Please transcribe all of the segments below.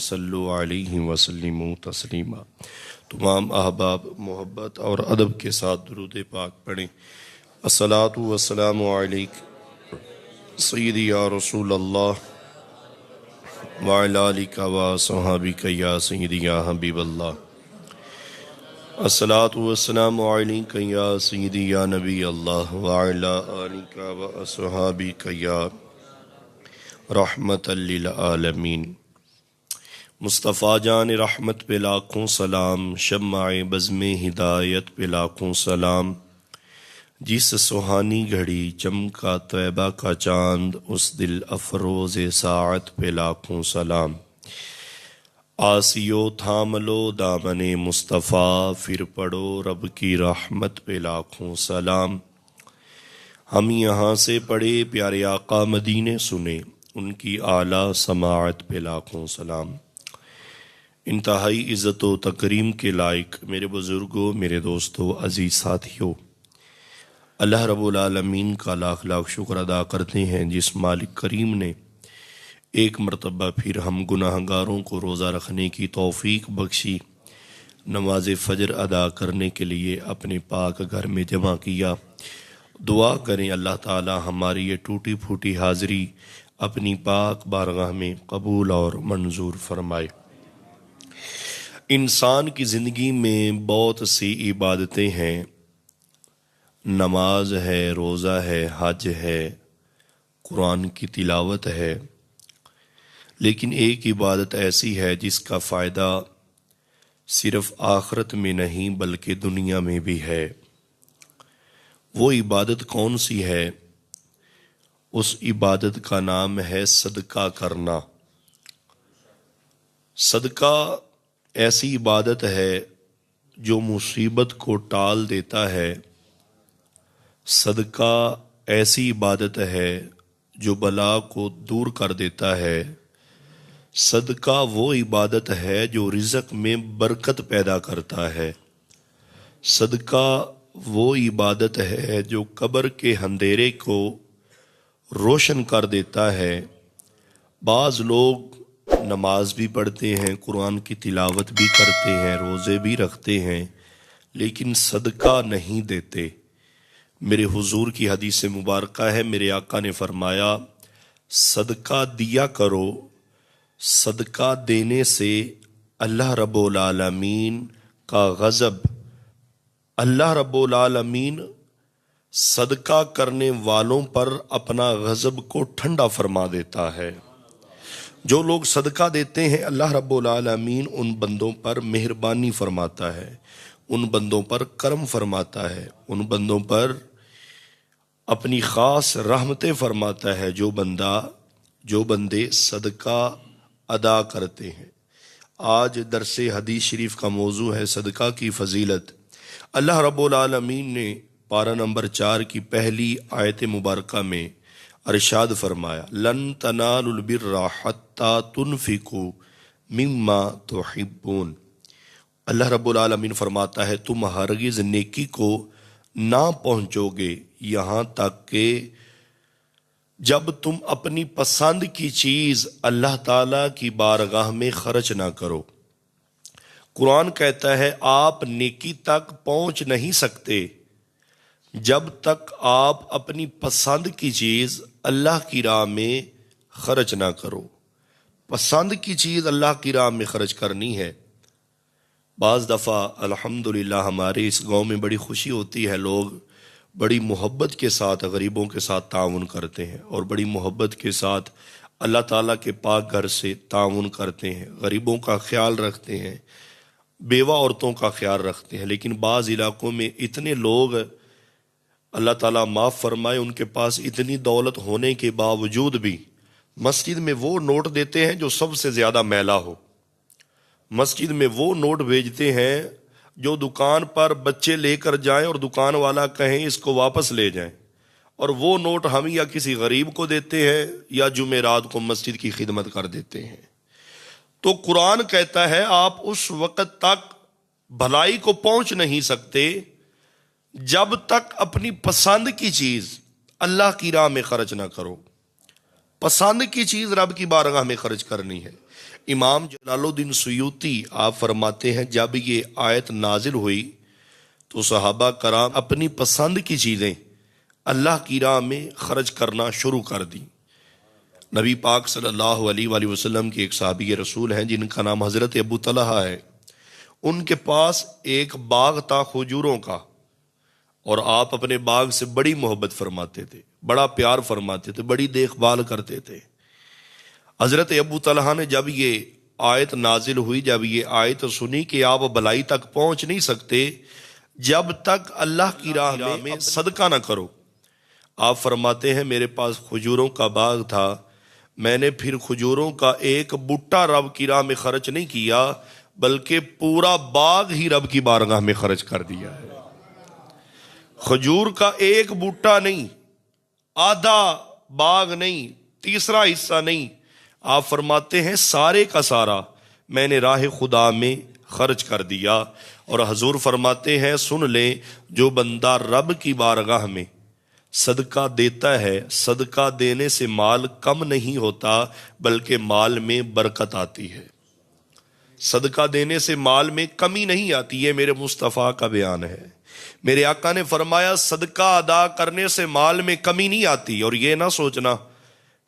صلو علیہ وسلموا تسلیما۔ تمام احباب محبت اور ادب کے ساتھ درود پاک پڑھیں۔ الصلاۃ والسلام علیک سیدی یا رسول اللہ وعلی آلک وصحابک یا سیدی یا حبیب اللہ۔ الصلاۃ والسلام علیک یا سیدی یا نبی اللہ وعلی آلک واصحابک یا رحمت للعالمین۔ مصطفیٰ جان رحمت پہ لاکھوں سلام، شمع بزم ہدایت پہ لاکھوں سلام۔ جس سہانی گھڑی چمکا طیبہ کا چاند، اس دل افروز ساعت پہ لاکھوں سلام۔ آسیو تھام لو دامن مصطفیٰ، پھر پڑھو رب کی رحمت پہ لاکھوں سلام۔ ہم یہاں سے پڑھے پیارے آقا مدینے سنے، ان کی اعلیٰ سماعت پہ لاکھوں سلام۔ انتہائی عزت و تکریم کے لائق میرے بزرگوں، میرے دوستوں، عزیز ساتھیوں، اللہ رب العالمین کا لاکھ لاکھ شکر ادا کرتے ہیں جس مالک کریم نے ایک مرتبہ پھر ہم گناہ گاروں کو روزہ رکھنے کی توفیق بخشی، نماز فجر ادا کرنے کے لیے اپنے پاک گھر میں جمع کیا۔ دعا کریں اللہ تعالی ہماری یہ ٹوٹی پھوٹی حاضری اپنی پاک بارگاہ میں قبول اور منظور فرمائے۔ انسان کی زندگی میں بہت سی عبادتیں ہیں، نماز ہے، روزہ ہے، حج ہے، قرآن کی تلاوت ہے، لیکن ایک عبادت ایسی ہے جس کا فائدہ صرف آخرت میں نہیں بلکہ دنیا میں بھی ہے۔ وہ عبادت کون سی ہے؟ اس عبادت کا نام ہے صدقہ کرنا۔ صدقہ ایسی عبادت ہے جو مصیبت کو ٹال دیتا ہے، صدقہ ایسی عبادت ہے جو بلا کو دور کر دیتا ہے، صدقہ وہ عبادت ہے جو رزق میں برکت پیدا کرتا ہے، صدقہ وہ عبادت ہے جو قبر کے اندھیرے کو روشن کر دیتا ہے۔ بعض لوگ نماز بھی پڑھتے ہیں، قرآن کی تلاوت بھی کرتے ہیں، روزے بھی رکھتے ہیں، لیکن صدقہ نہیں دیتے۔ میرے حضور کی حدیث مبارکہ ہے، میرے آقا نے فرمایا صدقہ دیا کرو، صدقہ دینے سے اللہ رب العالمین کا غضب، اللہ رب العالمین صدقہ کرنے والوں پر اپنا غضب کو ٹھنڈا فرما دیتا ہے۔ جو لوگ صدقہ دیتے ہیں اللہ رب العالمین ان بندوں پر مہربانی فرماتا ہے، ان بندوں پر کرم فرماتا ہے، ان بندوں پر اپنی خاص رحمتیں فرماتا ہے جو بندے صدقہ ادا کرتے ہیں۔ آج درس حدیث شریف کا موضوع ہے صدقہ کی فضیلت۔ اللہ رب العالمین نے پارہ نمبر 4 کی پہلی آیت مبارکہ میں ارشاد فرمایا لن تنالوا البر حتی تنفقوا مما تحبون۔ اللہ رب العالمین فرماتا ہے تم ہرگز نیکی کو نہ پہنچو گے یہاں تک کہ جب تم اپنی پسند کی چیز اللہ تعالیٰ کی بارگاہ میں خرچ نہ کرو۔ قرآن کہتا ہے آپ نیکی تک پہنچ نہیں سکتے جب تک آپ اپنی پسند کی چیز اللہ کی راہ میں خرچ نہ کرو۔ پسند کی چیز اللہ کی راہ میں خرچ کرنی ہے۔ بعض دفعہ الحمدللہ ہمارے اس گاؤں میں بڑی خوشی ہوتی ہے، لوگ بڑی محبت کے ساتھ غریبوں کے ساتھ تعاون کرتے ہیں اور بڑی محبت کے ساتھ اللہ تعالیٰ کے پاک گھر سے تعاون کرتے ہیں، غریبوں کا خیال رکھتے ہیں، بیوہ عورتوں کا خیال رکھتے ہیں۔ لیکن بعض علاقوں میں اتنے لوگ، اللہ تعالیٰ معاف فرمائے، ان کے پاس اتنی دولت ہونے کے باوجود بھی مسجد میں وہ نوٹ دیتے ہیں جو سب سے زیادہ میلا ہو، مسجد میں وہ نوٹ بھیجتے ہیں جو دکان پر بچے لے کر جائیں اور دکان والا کہیں اس کو واپس لے جائیں، اور وہ نوٹ ہم یا کسی غریب کو دیتے ہیں یا جمعرات کو مسجد کی خدمت کر دیتے ہیں۔ تو قرآن کہتا ہے آپ اس وقت تک بھلائی کو پہنچ نہیں سکتے جب تک اپنی پسند کی چیز اللہ کی راہ میں خرچ نہ کرو۔ پسند کی چیز رب کی بارگاہ میں خرچ کرنی ہے۔ امام جلال الدین سیوطی آپ فرماتے ہیں جب یہ آیت نازل ہوئی تو صحابہ کرام اپنی پسند کی چیزیں اللہ کی راہ میں خرچ کرنا شروع کر دی۔ نبی پاک صلی اللہ علیہ وآلہ وسلم کے ایک صحابی رسول ہیں جن کا نام حضرت ابو طلحہ ہے، ان کے پاس ایک باغ تھا کھجوروں کا، اور آپ اپنے باغ سے بڑی محبت فرماتے تھے، بڑا پیار فرماتے تھے، بڑی دیکھ بھال کرتے تھے۔ حضرت ابو طلحہ نے جب یہ آیت نازل ہوئی، جب یہ آیت سنی کہ آپ بلائی تک پہنچ نہیں سکتے جب تک اللہ کی راہ میں صدقہ نہ کرو، آپ فرماتے ہیں میرے پاس کھجوروں کا باغ تھا، میں نے پھر کھجوروں کا ایک بوٹا رب کی راہ میں خرچ نہیں کیا بلکہ پورا باغ ہی رب کی بارگاہ میں خرچ کر دیا ہے۔ کھجور کا ایک بوٹا نہیں، آدھا باغ نہیں، تیسرا حصہ نہیں، آپ فرماتے ہیں سارے کا سارا میں نے راہ خدا میں خرچ کر دیا۔ اور حضور فرماتے ہیں سن لیں، جو بندہ رب کی بارگاہ میں صدقہ دیتا ہے، صدقہ دینے سے مال کم نہیں ہوتا بلکہ مال میں برکت آتی ہے۔ صدقہ دینے سے مال میں کمی نہیں آتی، یہ میرے مصطفیٰ کا بیان ہے۔ میرے آقا نے فرمایا صدقہ ادا کرنے سے مال میں کمی نہیں آتی۔ اور یہ نہ سوچنا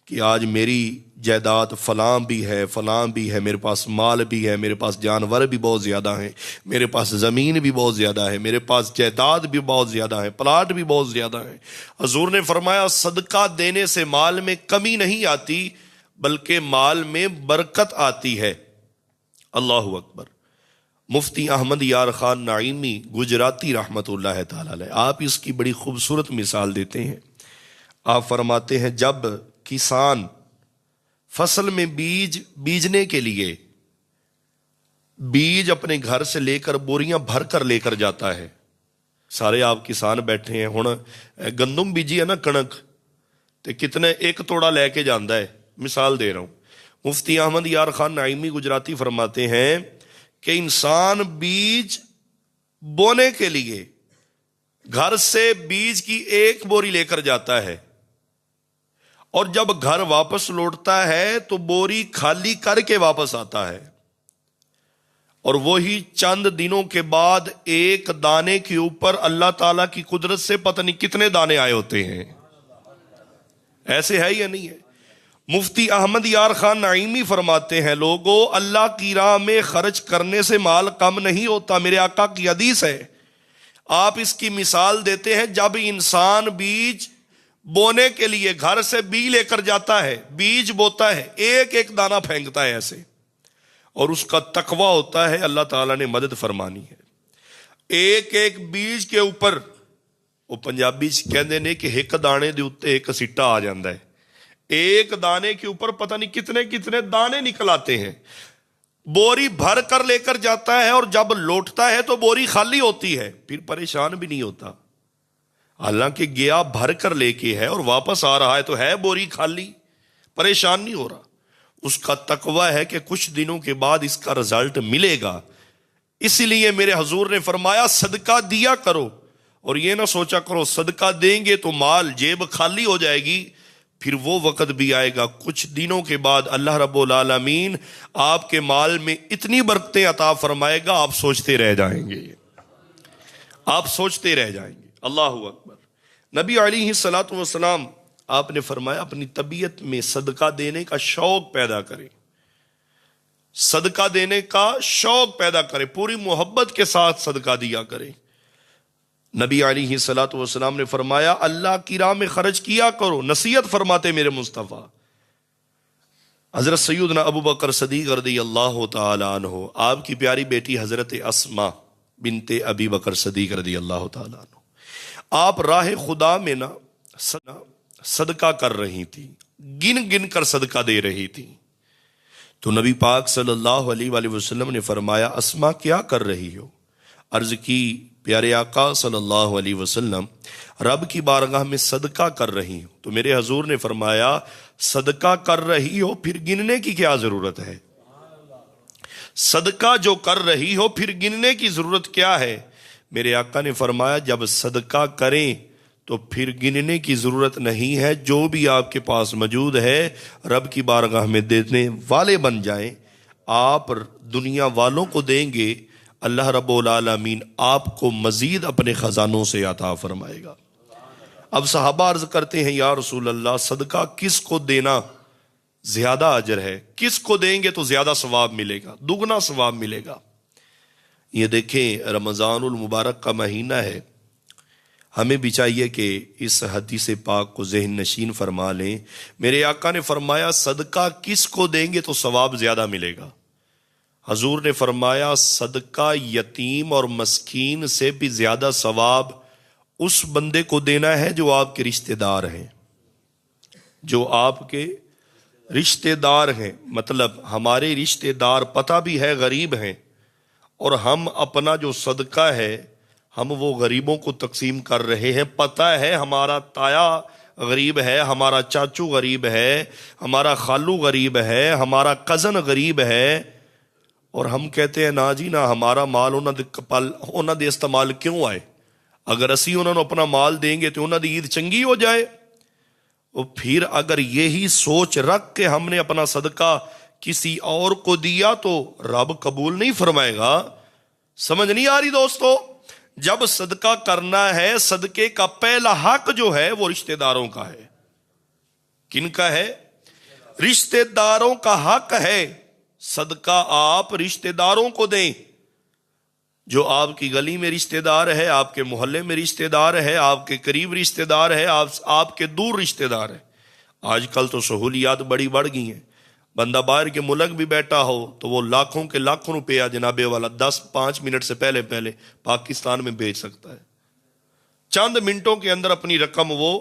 کہ آج میری جائیداد فلاں بھی ہے، فلاں بھی ہے، میرے پاس مال بھی ہے، میرے پاس جانور بھی بہت زیادہ ہیں، میرے پاس زمین بھی بہت زیادہ ہے، میرے پاس جائیداد بھی بہت زیادہ ہے، پلاٹ بھی بہت زیادہ ہے۔ حضور نے فرمایا صدقہ دینے سے مال میں کمی نہیں آتی بلکہ مال میں برکت آتی ہے۔ اللہ اکبر۔ مفتی احمد یار خان نعیمی گجراتی رحمت اللہ تعالی علیہ، آپ اس کی بڑی خوبصورت مثال دیتے ہیں۔ آپ فرماتے ہیں جب کسان فصل میں بیج بیجنے کے لیے بیج اپنے گھر سے لے کر بوریاں بھر کر لے کر جاتا ہے، سارے آپ کسان بیٹھے ہیں، ہن گندم بیجی ہے نا کنک تے کتنے ایک توڑا لے کے جاندا ہے، مثال دے رہا ہوں۔ مفتی احمد یار خان نعیمی گجراتی فرماتے ہیں کہ انسان بیج بونے کے لیے گھر سے بیج کی ایک بوری لے کر جاتا ہے، اور جب گھر واپس لوٹتا ہے تو بوری خالی کر کے واپس آتا ہے، اور وہی چند دنوں کے بعد ایک دانے کے اوپر اللہ تعالیٰ کی قدرت سے پتہ نہیں کتنے دانے آئے ہوتے ہیں۔ ایسے ہے یا نہیں ہے؟ مفتی احمد یار خان نعیمی فرماتے ہیں لوگوں، اللہ کی راہ میں خرچ کرنے سے مال کم نہیں ہوتا۔ میرے آقا کی حدیث ہے، آپ اس کی مثال دیتے ہیں جب انسان بیج بونے کے لیے گھر سے بیج لے کر جاتا ہے، بیج بوتا ہے، ایک ایک دانہ پھینکتا ہے ایسے، اور اس کا تقوی ہوتا ہے اللہ تعالیٰ نے مدد فرمانی ہے۔ ایک ایک بیج کے اوپر وہ پنجابی کہندے نے کہ ایک دانے دے اوتے ایک سٹا آ جاندہ ہے، ایک دانے کے اوپر پتہ نہیں کتنے کتنے دانے نکل آتے ہیں۔ بوری بھر کر لے کر جاتا ہے اور جب لوٹتا ہے تو بوری خالی ہوتی ہے، پھر پریشان بھی نہیں ہوتا، حالانکہ گیا بھر کر لے کے ہے اور واپس آ رہا ہے تو ہے بوری خالی، پریشان نہیں ہو رہا۔ اس کا تقوی ہے کہ کچھ دنوں کے بعد اس کا رزلٹ ملے گا۔ اسی لیے میرے حضور نے فرمایا صدقہ دیا کرو، اور یہ نہ سوچا کرو صدقہ دیں گے تو مال جیب خالی ہو جائے گی، پھر وہ وقت بھی آئے گا کچھ دنوں کے بعد اللہ رب العالمین آپ کے مال میں اتنی برکتیں عطا فرمائے گا آپ سوچتے رہ جائیں گے، آپ سوچتے رہ جائیں گے۔ اللہ اکبر۔ نبی علیہ الصلوۃ والسلام آپ نے فرمایا اپنی طبیعت میں صدقہ دینے کا شوق پیدا کریں، صدقہ دینے کا شوق پیدا کریں، پوری محبت کے ساتھ صدقہ دیا کریں۔ نبی علیہ الصلوۃ والسلام نے فرمایا اللہ کی راہ میں خرچ کیا کرو، نصیحت فرماتے میرے مصطفیٰ۔ حضرت سیدنا ابو بکر صدیق رضی اللہ تعالی عنہ، آپ کی پیاری بیٹی حضرت اسماء بنت ابی بکر صدیق رضی اللہ تعالی عنہ، آپ راہ خدا میں نا صدقہ کر رہی تھی، گن گن کر صدقہ دے رہی تھی، تو نبی پاک صلی اللہ علیہ وآلہ وسلم نے فرمایا اسماء کیا کر رہی ہو؟ عرض کی پیارے آقا صلی اللہ علیہ وسلم رب کی بارگاہ میں صدقہ کر رہی ہوں۔ تو میرے حضور نے فرمایا صدقہ کر رہی ہو پھر گننے کی کیا ضرورت ہے؟ صدقہ جو کر رہی ہو پھر گننے کی ضرورت کیا ہے؟ میرے آقا نے فرمایا جب صدقہ کریں تو پھر گننے کی ضرورت نہیں ہے، جو بھی آپ کے پاس موجود ہے رب کی بارگاہ میں دینے والے بن جائیں۔ آپ دنیا والوں کو دیں گے، اللہ رب العالمین آپ کو مزید اپنے خزانوں سے عطا فرمائے گا۔ اب صحابہ عرض کرتے ہیں یا رسول اللہ، صدقہ کس کو دینا زیادہ اجر ہے؟ کس کو دیں گے تو زیادہ ثواب ملے گا، دگنا ثواب ملے گا؟ یہ دیکھیں رمضان المبارک کا مہینہ ہے، ہمیں بھی چاہیے کہ اس حدیث پاک کو ذہن نشین فرما لیں۔ میرے آقا نے فرمایا صدقہ کس کو دیں گے تو ثواب زیادہ ملے گا؟ حضور نے فرمایا صدقہ یتیم اور مسکین سے بھی زیادہ ثواب اس بندے کو دینا ہے جو آپ کے رشتہ دار ہیں، جو آپ کے رشتہ دار ہیں۔ مطلب ہمارے رشتہ دار پتہ بھی ہے غریب ہیں، اور ہم اپنا جو صدقہ ہے ہم وہ غریبوں کو تقسیم کر رہے ہیں۔ پتہ ہے ہمارا تایا غریب ہے، ہمارا چاچو غریب ہے، ہمارا خالو غریب ہے، ہمارا کزن غریب ہے، اور ہم کہتے ہیں نا جی نا، ہمارا مال انہاں دے استعمال کیوں آئے؟ اگر اسی انہوں نے اپنا مال دیں گے تو انہاں دی عید چنگی ہو جائے۔ اور پھر اگر یہی سوچ رکھ کے ہم نے اپنا صدقہ کسی اور کو دیا تو رب قبول نہیں فرمائے گا۔ سمجھ نہیں آ رہی دوستو؟ جب صدقہ کرنا ہے، صدقے کا پہلا حق جو ہے وہ رشتہ داروں کا ہے۔ کن کا ہے؟ رشتہ داروں کا حق ہے۔ صدقہ آپ رشتہ داروں کو دیں، جو آپ کی گلی میں رشتہ دار ہے، آپ کے محلے میں رشتہ دار ہے، آپ کے قریب رشتہ دار ہے، آپ کے دور رشتہ دار ہے۔ آج کل تو سہولیات بڑی بڑھ گئی ہیں، بندہ باہر کے ملک بھی بیٹھا ہو تو وہ لاکھوں کے لاکھوں روپیہ جناب والا 10-5 منٹ سے پہلے پاکستان میں بھیج سکتا ہے۔ چند منٹوں کے اندر اپنی رقم وہ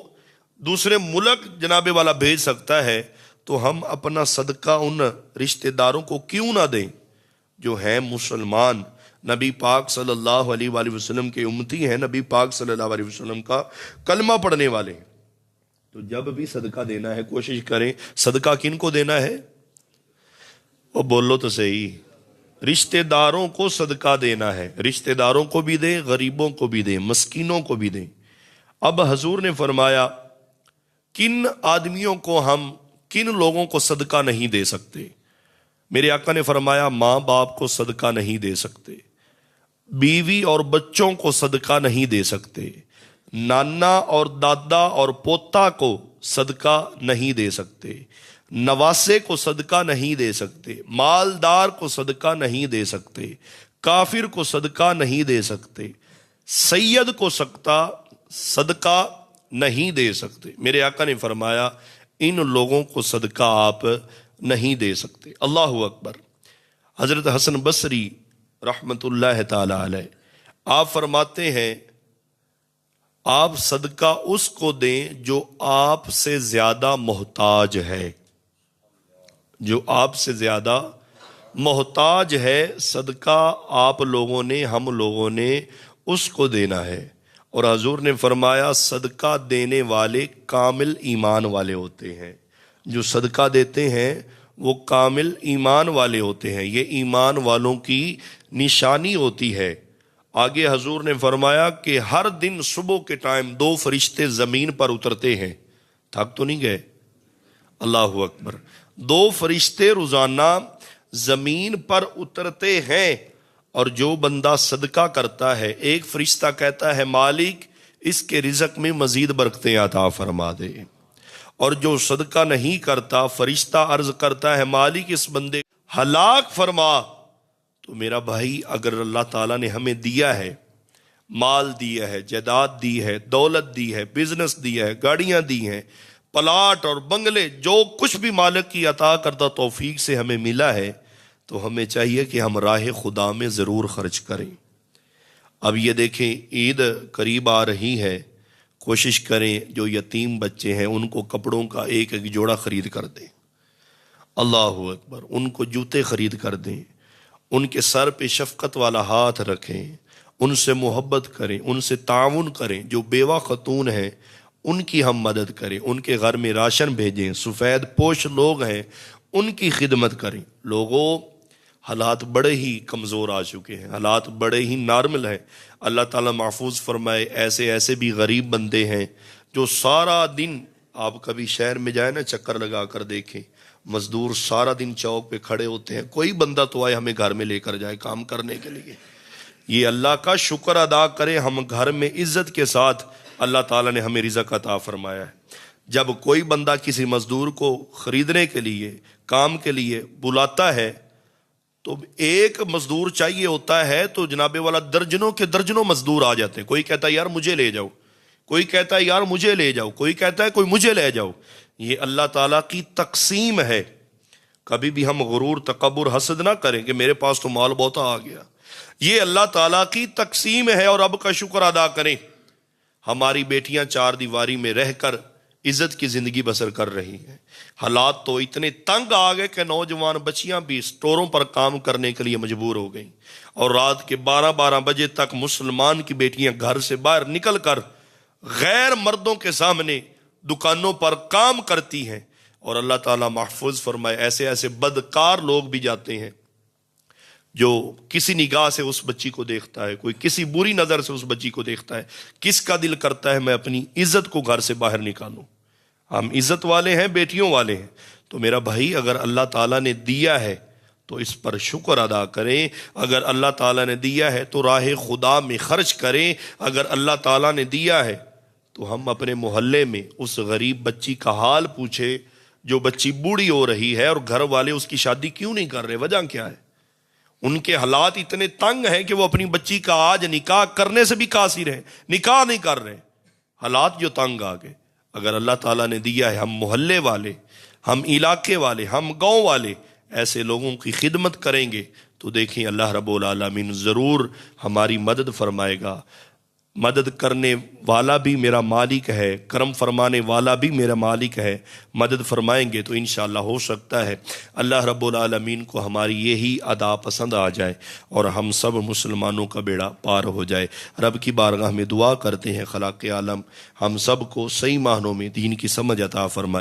دوسرے ملک جناب والا بھیج سکتا ہے۔ تو ہم اپنا صدقہ ان رشتہ داروں کو کیوں نہ دیں جو ہیں مسلمان، نبی پاک صلی اللہ علیہ وآلہ وسلم کے امتی ہیں، نبی پاک صلی اللہ علیہ وسلم کا کلمہ پڑھنے والے ہیں۔ تو جب بھی صدقہ دینا ہے کوشش کریں، صدقہ کن کو دینا ہے؟ وہ بولو تو صحیح، رشتہ داروں کو صدقہ دینا ہے۔ رشتہ داروں کو بھی دیں، غریبوں کو بھی دیں، مسکینوں کو بھی دیں۔ اب حضور نے فرمایا کن آدمیوں کو ہم، کن لوگوں کو صدقہ نہیں دے سکتے؟ میرے آقا نے فرمایا ماں باپ کو صدقہ نہیں دے سکتے، بیوی اور بچوں کو صدقہ نہیں دے سکتے، نانا اور دادا اور پوتا کو صدقہ نہیں دے سکتے، نواسے کو صدقہ نہیں دے سکتے، مالدار کو صدقہ نہیں دے سکتے، کافر کو صدقہ نہیں دے سکتے، سید کو صدقہ نہیں دے سکتے۔ میرے آقا نے فرمایا ان لوگوں کو صدقہ آپ نہیں دے سکتے۔ اللہ اکبر۔ حضرت حسن بصری رحمت اللہ تعالی علیہ آپ فرماتے ہیں آپ صدقہ اس کو دیں جو آپ سے زیادہ محتاج ہے، جو آپ سے زیادہ محتاج ہے، صدقہ آپ لوگوں نے، ہم لوگوں نے اس کو دینا ہے۔ اور حضور نے فرمایا صدقہ دینے والے کامل ایمان والے ہوتے ہیں، جو صدقہ دیتے ہیں وہ کامل ایمان والے ہوتے ہیں، یہ ایمان والوں کی نشانی ہوتی ہے۔ آگے حضور نے فرمایا کہ ہر دن صبح کے ٹائم 2 فرشتے زمین پر اترتے ہیں، تھک تو نہیں گئے؟ اللہ اکبر۔ 2 فرشتے روزانہ زمین پر اترتے ہیں، اور جو بندہ صدقہ کرتا ہے ایک فرشتہ کہتا ہے مالک اس کے رزق میں مزید برکتیں عطا فرما دے، اور جو صدقہ نہیں کرتا فرشتہ عرض کرتا ہے مالک اس بندے ہلاک فرما۔ تو میرا بھائی اگر اللہ تعالیٰ نے ہمیں دیا ہے، مال دیا ہے، جائیداد دی ہے، دولت دی ہے، بزنس دیا ہے، گاڑیاں دی ہیں، پلاٹ اور بنگلے، جو کچھ بھی مالک کی عطا کردہ توفیق سے ہمیں ملا ہے، تو ہمیں چاہیے کہ ہم راہ خدا میں ضرور خرچ کریں۔ اب یہ دیکھیں عید قریب آ رہی ہے، کوشش کریں جو یتیم بچے ہیں ان کو کپڑوں کا ایک جوڑا خرید کر دیں۔ اللہ اکبر۔ ان کو جوتے خرید کر دیں، ان کے سر پہ شفقت والا ہاتھ رکھیں، ان سے محبت کریں، ان سے تعاون کریں۔ جو بیوہ خاتون ہیں ان کی ہم مدد کریں، ان کے گھر میں راشن بھیجیں، سفید پوش لوگ ہیں ان کی خدمت کریں۔ لوگوں حالات بڑے ہی کمزور آ چکے ہیں، حالات بڑے ہی نارمل ہیں۔ اللہ تعالیٰ محفوظ فرمائے۔ ایسے ایسے بھی غریب بندے ہیں جو سارا دن، آپ کبھی شہر میں جائیں نا، چکر لگا کر دیکھیں، مزدور سارا دن چوک پہ کھڑے ہوتے ہیں، کوئی بندہ تو آئے ہمیں گھر میں لے کر جائے کام کرنے کے لیے۔ یہ اللہ کا شکر ادا کرے، ہم گھر میں عزت کے ساتھ اللہ تعالیٰ نے ہمیں رزق عطا فرمایا ہے۔ جب کوئی بندہ کسی مزدور کو خریدنے کے لیے، کام کے لیے بلاتا ہے تو ایک مزدور چاہیے ہوتا ہے تو جناب والا درجنوں کے درجنوں مزدور آ جاتے ہیں۔ کوئی کہتا ہے یار مجھے لے جاؤ، کوئی کہتا ہے یار مجھے لے جاؤ، کوئی کہتا ہے کوئی مجھے لے جاؤ۔ یہ اللہ تعالیٰ کی تقسیم ہے۔ کبھی بھی ہم غرور، تکبر، حسد نہ کریں کہ میرے پاس تو مال بہت آ گیا۔ یہ اللہ تعالیٰ کی تقسیم ہے، اور اب کا شکر ادا کریں۔ ہماری بیٹیاں چار دیواری میں رہ کر عزت کی زندگی بسر کر رہی ہیں۔ حالات تو اتنے تنگ آ گئے کہ نوجوان بچیاں بھی اسٹوروں پر کام کرنے کے لیے مجبور ہو گئیں، اور رات کے 12 بجے تک مسلمان کی بیٹیاں گھر سے باہر نکل کر غیر مردوں کے سامنے دکانوں پر کام کرتی ہیں۔ اور اللہ تعالیٰ محفوظ فرمائے، ایسے ایسے بدکار لوگ بھی جاتے ہیں جو کسی نگاہ سے اس بچی کو دیکھتا ہے، کوئی کسی بری نظر سے اس بچی کو دیکھتا ہے، کس کا دل کرتا ہے میں اپنی عزت کو گھر سے باہر نکالوں؟ ہم عزت والے ہیں، بیٹیوں والے ہیں، تو میرا بھائی اگر اللہ تعالیٰ نے دیا ہے تو اس پر شکر ادا کریں۔ اگر اللہ تعالیٰ نے دیا ہے تو راہ خدا میں خرچ کریں۔ اگر اللہ تعالیٰ نے دیا ہے تو ہم اپنے محلے میں اس غریب بچی کا حال پوچھیں جو بچی بوڑھی ہو رہی ہے اور گھر والے اس کی شادی کیوں نہیں کر رہے، وجہ کیا ہے؟ ان کے حالات اتنے تنگ ہیں کہ وہ اپنی بچی کا آج نکاح کرنے سے بھی قاصر ہیں، نکاح نہیں کر رہے، حالات جو تنگ آ گئے۔ اگر اللہ تعالیٰ نے دیا ہے، ہم محلے والے، ہم علاقے والے، ہم گاؤں والے ایسے لوگوں کی خدمت کریں گے تو دیکھیں اللہ رب العالمین ضرور ہماری مدد فرمائے گا۔ مدد کرنے والا بھی میرا مالک ہے، کرم فرمانے والا بھی میرا مالک ہے۔ مدد فرمائیں گے تو انشاءاللہ ہو سکتا ہے اللہ رب العالمین کو ہماری یہی ادا پسند آ جائے اور ہم سب مسلمانوں کا بیڑا پار ہو جائے۔ رب کی بارگاہ میں دعا کرتے ہیں خالق عالم ہم سب کو صحیح معنوں میں دین کی سمجھ عطا فرمائے۔